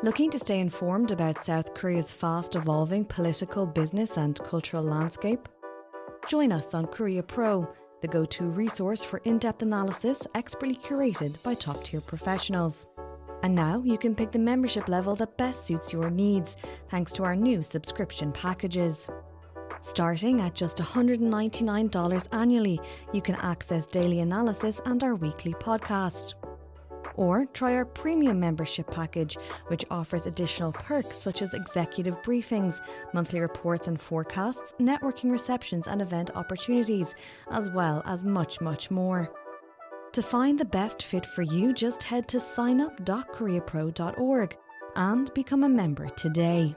Looking to stay informed about South Korea's fast-evolving political, business and cultural landscape? Join us on Korea Pro, the go-to resource for in-depth analysis expertly curated by top-tier professionals. And now you can pick the membership level that best suits your needs, thanks to our new subscription packages. Starting at just $199 annually, you can access daily analysis and our weekly podcast. Or try our premium membership package, which offers additional perks such as executive briefings, monthly reports and forecasts, networking receptions and event opportunities, as well as much, much more. To find the best fit for you, just head to signup.koreapro.org and become a member today.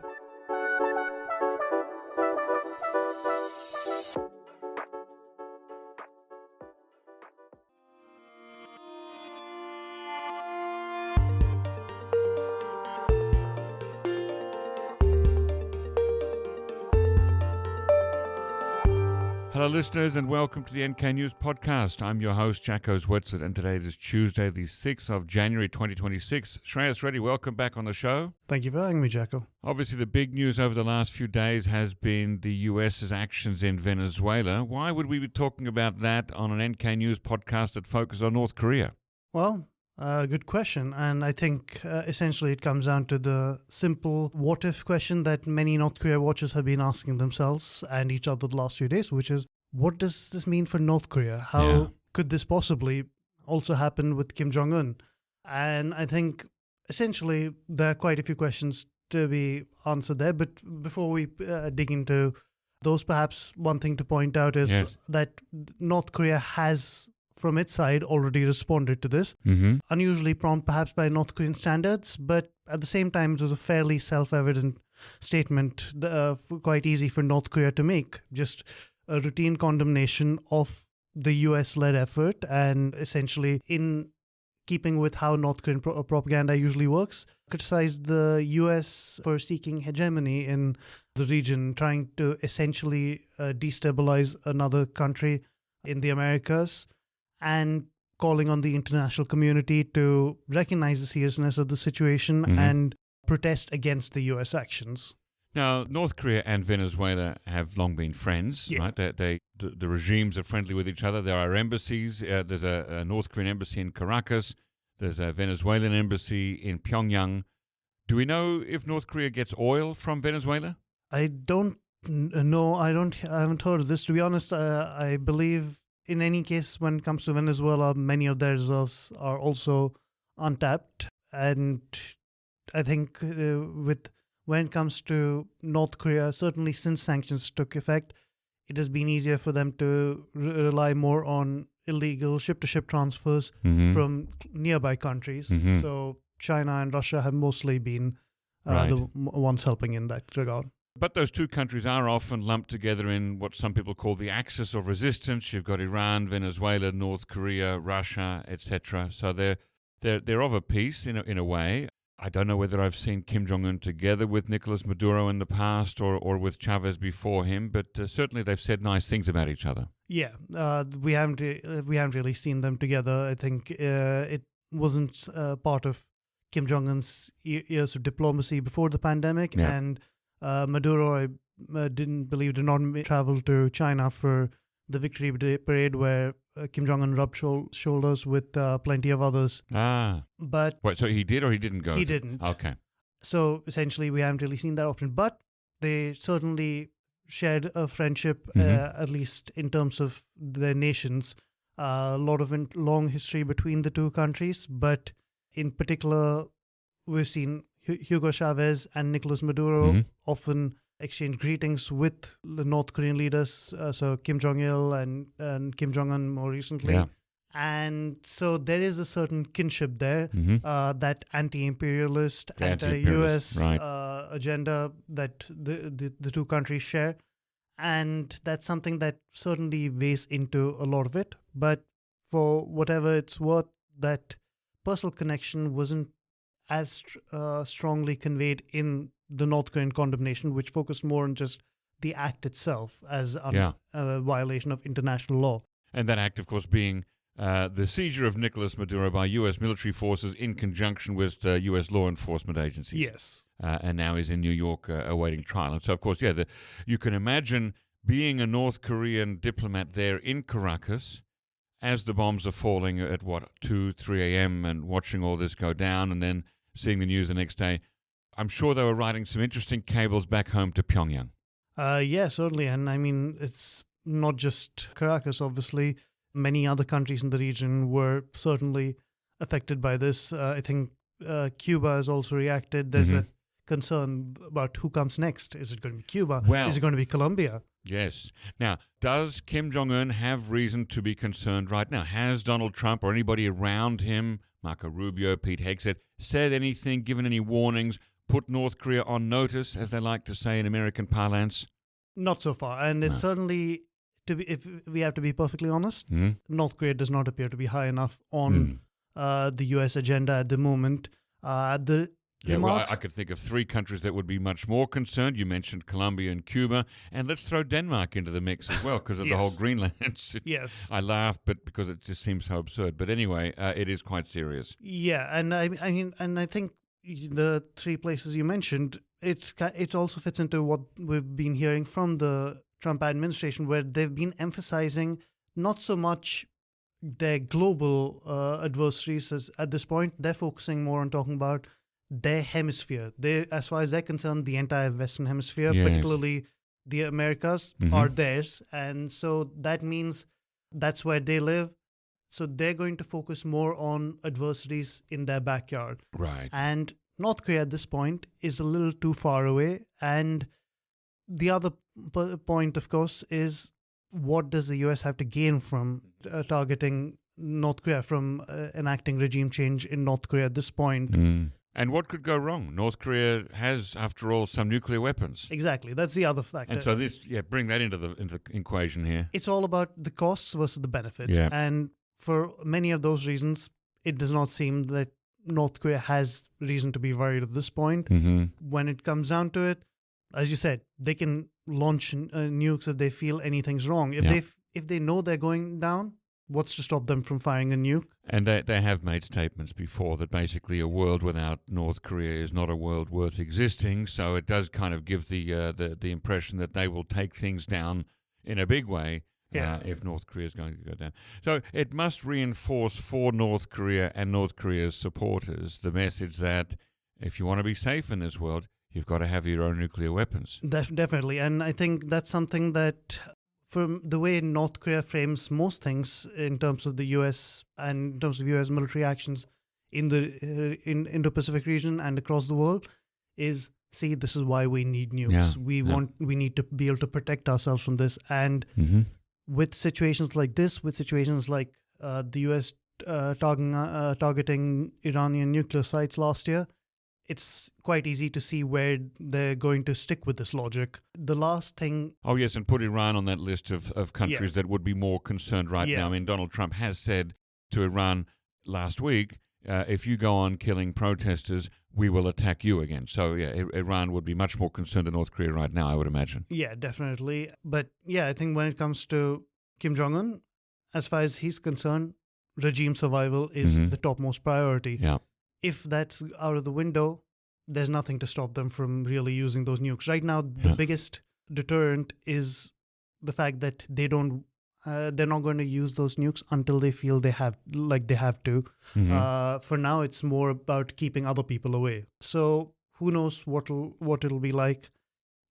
Hello listeners and welcome to the NK News Podcast. I'm your host Jacco Zwetsloot and today is Tuesday the 6th of January 2026. Shreyas Reddy, welcome back on the show. Thank you for having me, Jacco. Obviously the big news over the last few days has been the US's actions in Venezuela. Why would we be talking about that on an NK News Podcast that focuses on North Korea? Well, good question. And I think essentially it comes down to the simple what-if question that many North Korea watchers have been asking themselves and each other the last few days, which is, what does this mean for North Korea? How could this possibly also happen with Kim Jong Un? And I think essentially there are quite a few questions to be answered there. But before we dig into those, perhaps one thing to point out is that North Korea has, from its side, already responded to this. Unusually prompt, perhaps by North Korean standards, but at the same time, it was a fairly self-evident statement, quite easy for North Korea to make. Just a routine condemnation of the US-led effort, and essentially in keeping with how North Korean propaganda usually works, criticized the US for seeking hegemony in the region, trying to essentially destabilize another country in the Americas, and calling on the international community to recognize the seriousness of the situation and protest against the US actions. Now, North Korea and Venezuela have long been friends, right? The regimes are friendly with each other. There are embassies. There's a North Korean embassy in Caracas. There's a Venezuelan embassy in Pyongyang. Do we know if North Korea gets oil from Venezuela? I don't know. I haven't heard of this. To be honest, I believe in any case, when it comes to Venezuela, many of their reserves are also untapped. And I think when it comes to North Korea, certainly since sanctions took effect, it has been easier for them to rely more on illegal ship-to-ship transfers from nearby countries. So China and Russia have mostly been the ones helping in that regard. But those two countries are often lumped together in what some people call the axis of resistance. You've got Iran, Venezuela, North Korea, Russia, etc. So they're of a piece in a way. I don't know whether I've seen Kim Jong Un together with Nicolás Maduro in the past or with Chavez before him, but certainly they've said nice things about each other. Yeah, we haven't really seen them together. I think it wasn't part of Kim Jong Un's years of diplomacy before the pandemic, and Maduro, I did not travel to China for the victory parade where Kim Jong Un rubbed shoulders with plenty of others. But wait, so he did or he didn't go? He didn't. Okay. So essentially, we haven't really seen that often. But they certainly shared a friendship, at least in terms of their nations. A lot of long history between the two countries, but in particular, we've seen Hugo Chavez and Nicolás Maduro often exchange greetings with the North Korean leaders, so Kim Jong-il and Kim Jong-un more recently. Yeah. And so there is a certain kinship there, that anti-imperialist, anti-US agenda that the two countries share. And that's something that certainly weighs into a lot of it. But for whatever it's worth, that personal connection wasn't as strongly conveyed in the North Korean condemnation, which focused more on just the act itself as a violation of international law. And that act, of course, being the seizure of Nicolás Maduro by U.S. military forces in conjunction with U.S. law enforcement agencies. Yes. And now is in New York awaiting trial. And so, of course, you can imagine being a North Korean diplomat there in Caracas as the bombs are falling at, 2, 3 a.m. and watching all this go down and then seeing the news the next day. I'm sure they were writing some interesting cables back home to Pyongyang. Yeah, certainly. And I mean, it's not just Caracas, obviously. Many other countries in the region were certainly affected by this. I think Cuba has also reacted. There's a concern about who comes next. Is it going to be Cuba? Well, is it going to be Colombia? Yes. Now, does Kim Jong Un have reason to be concerned right now? Has Donald Trump or anybody around him, Marco Rubio, Pete Hegseth, said anything, given any warnings, put North Korea on notice, as they like to say in American parlance? Not so far. And it's certainly, if we have to be perfectly honest, North Korea does not appear to be high enough on the U.S. agenda at the moment. Well, I could think of 3 countries that would be much more concerned. You mentioned Colombia and Cuba. And let's throw Denmark into the mix as well because of the whole Greenland. Yes. I laugh, but because it just seems so absurd. But anyway, it is quite serious. Yeah, and I mean, and I think the 3 places you mentioned, it also fits into what we've been hearing from the Trump administration, where they've been emphasizing not so much their global adversaries at this point. They're focusing more on talking about their hemisphere. As far as they're concerned, the entire Western Hemisphere, particularly the Americas, are theirs. And so that means that's where they live. So they're going to focus more on adversaries in their backyard. Right. And North Korea at this point is a little too far away. And the other point, of course, is what does the US have to gain from targeting North Korea, from enacting regime change in North Korea at this point? And what could go wrong? North Korea has, after all, some nuclear weapons. Exactly. That's the other factor. And so bring that into the equation here. It's all about the costs versus the benefits. Yeah. And for many of those reasons, it does not seem that North Korea has reason to be worried at this point. When it comes down to it, as you said, they can launch nukes if they feel anything's wrong. If they know they're going down, what's to stop them from firing a nuke? And they have made statements before that basically a world without North Korea is not a world worth existing. So it does kind of give the impression that they will take things down in a big way if North Korea is going to go down. So it must reinforce for North Korea and North Korea's supporters the message that if you want to be safe in this world, you've got to have your own nuclear weapons. Definitely. And I think that's something that, from the way North Korea frames most things in terms of the U.S. and in terms of U.S. military actions in the Indo-Pacific region and across the world, is, see, this is why we need nukes. We need to be able to protect ourselves from this. And with situations like this, with situations like the U.S. targeting Iranian nuclear sites last year, it's quite easy to see where they're going to stick with this logic. The last thing... Oh, yes, and put Iran on that list of countries that would be more concerned right now. I mean, Donald Trump has said to Iran last week, if you go on killing protesters, we will attack you again. So, Iran would be much more concerned than North Korea right now, I would imagine. Yeah, definitely. But, I think when it comes to Kim Jong Un, as far as he's concerned, regime survival is the topmost priority. Yeah. If that's out of the window, there's nothing to stop them from really using those nukes. Right now, the biggest deterrent is the fact that they're not going to use those nukes until they feel they have to. For now, it's more about keeping other people away. So who knows what it'll be like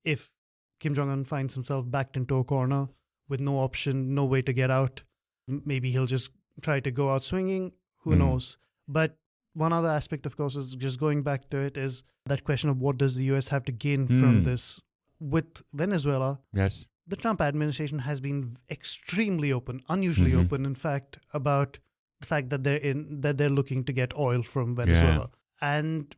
if Kim Jong Un finds himself backed into a corner with no option, no way to get out. Maybe he'll just try to go out swinging. Who knows? But one other aspect, of course, is just going back to it, is that question of what does the U.S. have to gain from this. With Venezuela, the Trump administration has been extremely open, unusually open, in fact, about the fact that they're looking to get oil from Venezuela. And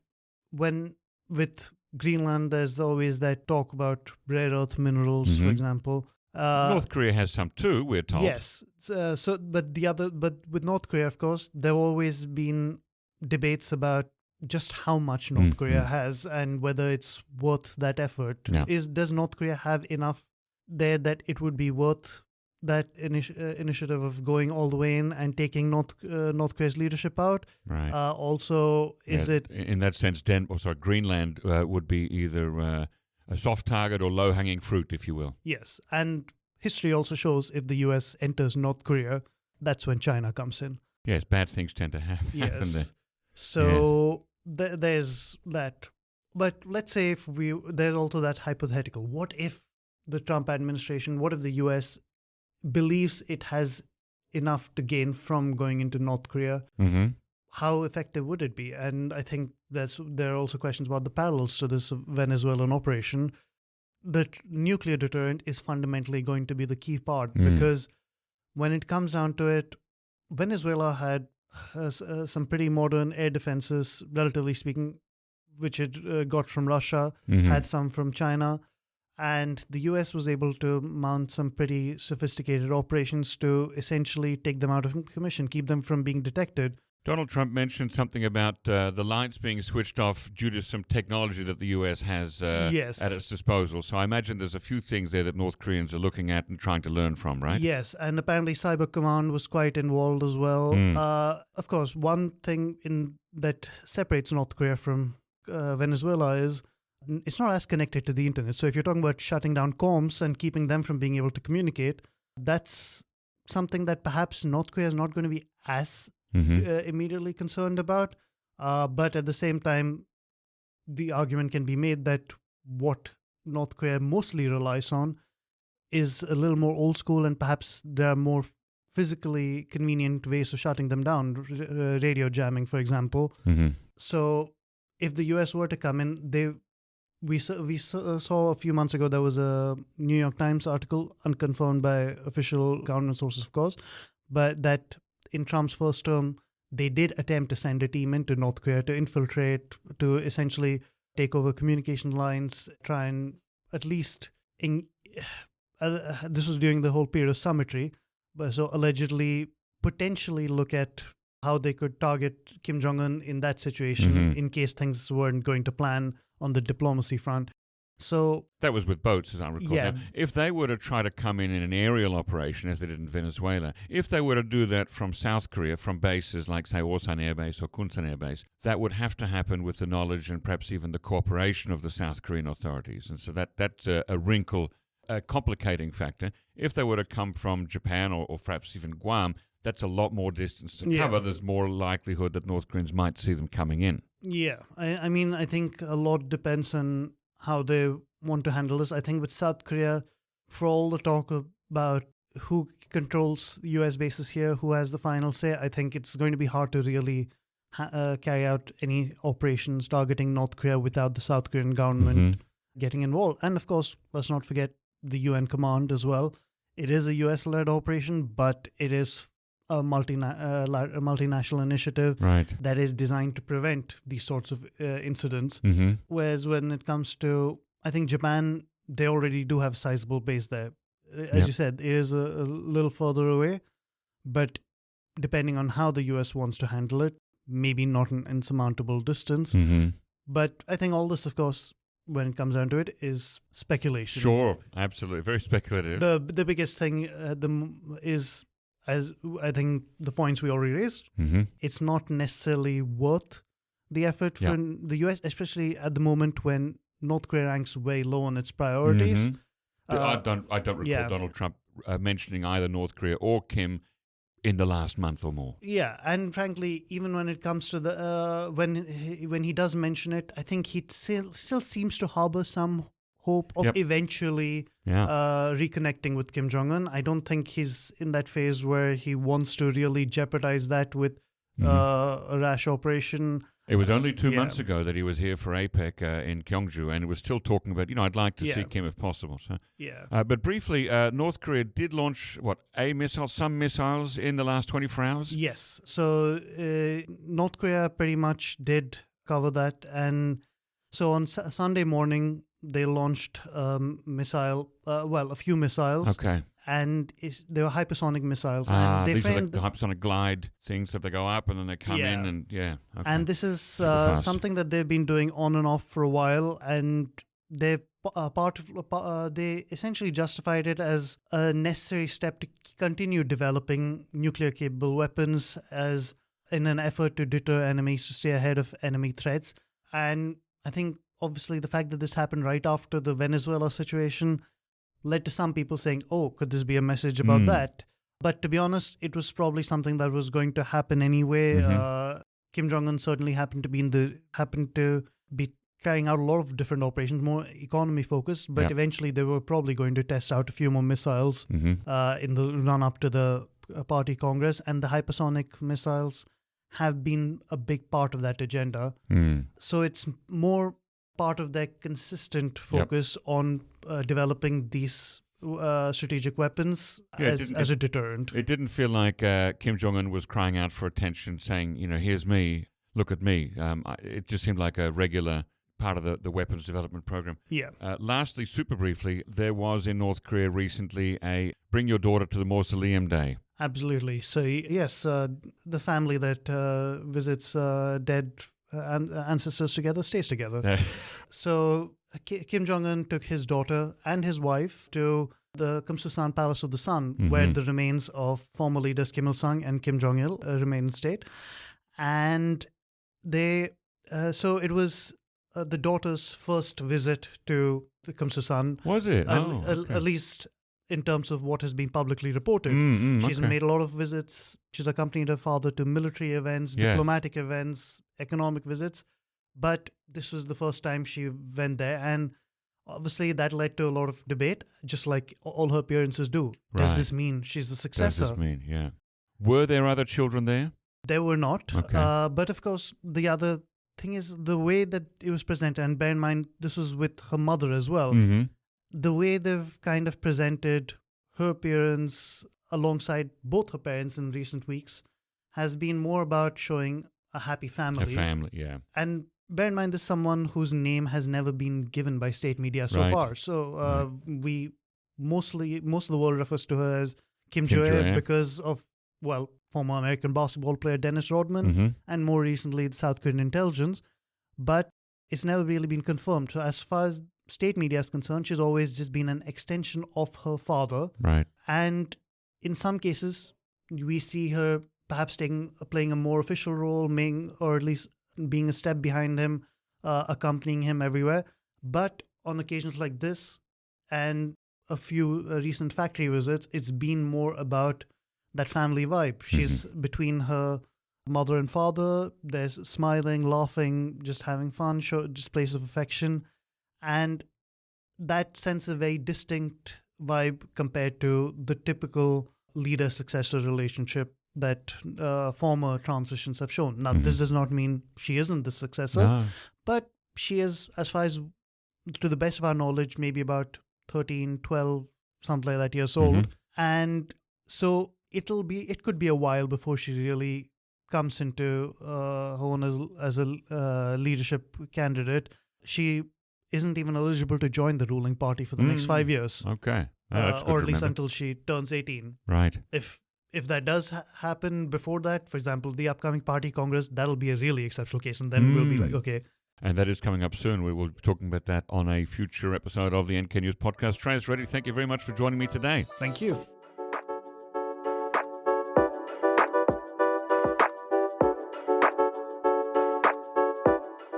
with Greenland, there's always that talk about rare earth minerals, for example. North Korea has some too, we're told. Yes. But with North Korea, of course, there have always been debates about just how much North Korea has and whether it's worth that effort. Does North Korea have enough there that it would be worth initiative of going all the way in and taking North Korea's leadership out? Right. Also, is it in that sense? Greenland would be either a soft target or low-hanging fruit, if you will. yes? And history also shows if the U.S. enters North Korea, that's when China comes in. Yes, bad things tend to happen. Yes. So there's that. But let's say there's also that hypothetical. What if the Trump administration, what if the U.S. believes it has enough to gain from going into North Korea? Mm-hmm. How effective would it be? And I think there are also questions about the parallels to this Venezuelan operation. The nuclear deterrent is fundamentally going to be the key part because when it comes down to it, Venezuela had some pretty modern air defenses, relatively speaking, which it got from Russia, had some from China. And the US was able to mount some pretty sophisticated operations to essentially take them out of commission, keep them from being detected. Donald Trump mentioned something about the lights being switched off due to some technology that the US has at its disposal. So I imagine there's a few things there that North Koreans are looking at and trying to learn from, right? Yes, and apparently Cyber Command was quite involved as well. Of course, one thing that separates North Korea from Venezuela is it's not as connected to the internet. So if you're talking about shutting down comms and keeping them from being able to communicate, that's something that perhaps North Korea is not going to be as immediately concerned about. But at the same time, the argument can be made that what North Korea mostly relies on is a little more old school, and perhaps there are more physically convenient ways of shutting them down, radio jamming, for example. So if the US were to come in, we saw a few months ago there was a New York Times article, unconfirmed by official government sources, of course, but that in Trump's first term, they did attempt to send a team into North Korea to infiltrate, to essentially take over communication lines, try and at least, this was during the whole period of summitry, but so allegedly potentially look at how they could target Kim Jong Un in that situation in case things weren't going to plan on the diplomacy front. So that was with boats, as I recall. Yeah. Now, if they were to try to come in an aerial operation, as they did in Venezuela, if they were to do that from South Korea, from bases like, say, Osan Air Base or Kunsan Air Base, that would have to happen with the knowledge and perhaps even the cooperation of the South Korean authorities. And so that's a wrinkle, a complicating factor. If they were to come from Japan or perhaps even Guam, that's a lot more distance to cover. There's more likelihood that North Koreans might see them coming in. Yeah, I mean, I think a lot depends on how they want to handle this. I think with South Korea, for all the talk about who controls US bases here, who has the final say, I think it's going to be hard to really carry out any operations targeting North Korea without the South Korean government getting involved. And of course, let's not forget the UN command as well. It is a US-led operation, but it is a multinational initiative that is designed to prevent these sorts of incidents. Whereas when it comes to, I think Japan, they already do have a sizable base there. As you said, it is a little further away, but depending on how the US wants to handle it, maybe not an insurmountable distance. But I think all this, of course, when it comes down to it, is speculation. Sure, absolutely. Very speculative. The biggest thing is, as I think the points we already raised, it's not necessarily worth the effort for the US, especially at the moment when North Korea ranks way low on its priorities. I don't recall Donald Trump mentioning either North Korea or Kim in the last month or more. Yeah, and frankly, even when it comes to the when he does mention it, I think he still seems to harbor some hope of eventually reconnecting with Kim Jong Un. I don't think he's in that phase where he wants to really jeopardize that with a rash operation. It was only 2 months ago that he was here for APEC in Gyeongju, and was still talking about, I'd like to see Kim if possible. So, but briefly, North Korea did launch, some missiles in the last 24 hours? Yes. So North Korea pretty much did cover that. And so on Sunday morning, they launched a few missiles. Okay. And they were hypersonic missiles. And these are like the hypersonic glide things that they go up and then they come in and, okay. And this is something that they've been doing on and off for a while. And they essentially justified it as a necessary step to continue developing nuclear-capable weapons as in an effort to deter enemies, to stay ahead of enemy threats. And I think, obviously, the fact that this happened right after the Venezuela situation led to some people saying, oh, could this be a message about that? But to be honest, it was probably something that was going to happen anyway. Kim Jong Un certainly happened to be carrying out a lot of different operations, more economy focused, but eventually they were probably going to test out a few more missiles in the run up to the party congress, and the hypersonic missiles have been a big part of that agenda. So it's more part of their consistent focus on developing these strategic weapons as a deterrent. It didn't feel like Kim Jong Un was crying out for attention, saying, here's me, look at me. It just seemed like a regular part of the weapons development program. Yeah. Lastly, super briefly, there was in North Korea recently a Bring Your Daughter to the Mausoleum Day. Absolutely. So, yes, the family that visits dead ancestors together stays together. So, Kim Jong Un took his daughter and his wife to the Kumsusan Palace of the Sun, where the remains of former leaders Kim Il-sung and Kim Jong-il remain in state. And so it was the daughter's first visit to the Kumsusan. Was it? At least in terms of what has been publicly reported. She's made a lot of visits. She's accompanied her father to military events, diplomatic events, economic visits. But this was the first time she went there. And obviously that led to a lot of debate, just like all her appearances do. Right. Does this mean she's the successor? Does this mean, yeah. Were there other children there? There were not. Okay. But of course, the other thing is the way that it was presented, and bear in mind, this was with her mother as well. The way they've kind of presented her appearance alongside both her parents in recent weeks has been more about showing a happy family. A family, yeah. And bear in mind, this is someone whose name has never been given by state media so far. So most of the world refers to her as Kim Jong-il because of, well, former American basketball player Dennis Rodman and more recently the South Korean intelligence. But it's never really been confirmed. So as far as state media is concerned, she's always just been an extension of her father. Right. And in some cases, we see her perhaps playing a more official role, or at least being a step behind him, accompanying him everywhere. But on occasions like this and a few recent factory visits, it's been more about that family vibe. She's between her mother and father. There's smiling, laughing, just having fun, displays of affection. And that sends a very distinct vibe compared to the typical leader-successor relationship that former transitions have shown. Now, this does not mean she isn't the successor, but she is, as far as to the best of our knowledge, maybe about 13, 12, something like that years old. And so it could be a while before she really comes into her own as a leadership candidate. She isn't even eligible to join the ruling party for the next 5 years. Okay. That's good or to at least remember. until she turns 18. Right. If that does happen before that, for example, the upcoming party congress, that'll be a really exceptional case. And then we'll be like, okay. And that is coming up soon. We will be talking about that on a future episode of the NK News podcast. Shreyas Reddy, thank you very much for joining me today. Thank you.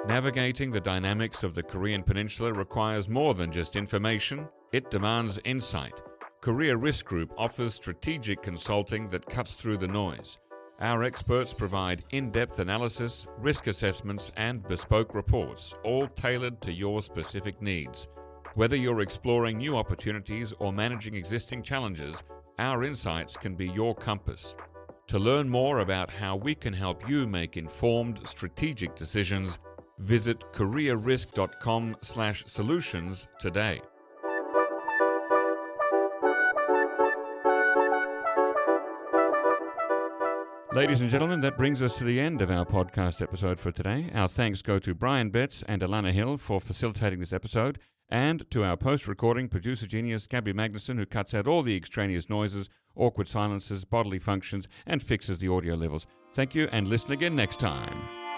Navigating the dynamics of the Korean Peninsula requires more than just information. It demands insight. Korea Risk Group offers strategic consulting that cuts through the noise. Our experts provide in-depth analysis, risk assessments, and bespoke reports, all tailored to your specific needs. Whether you're exploring new opportunities or managing existing challenges, our insights can be your compass. To learn more about how we can help you make informed, strategic decisions, visit korearisk.com/solutions today. Ladies and gentlemen, that brings us to the end of our podcast episode for today. Our thanks go to Brian Betts and Alana Hill for facilitating this episode, and to our post-recording producer genius Gabby Magnuson, who cuts out all the extraneous noises, awkward silences, bodily functions, and fixes the audio levels. Thank you, and listen again next time.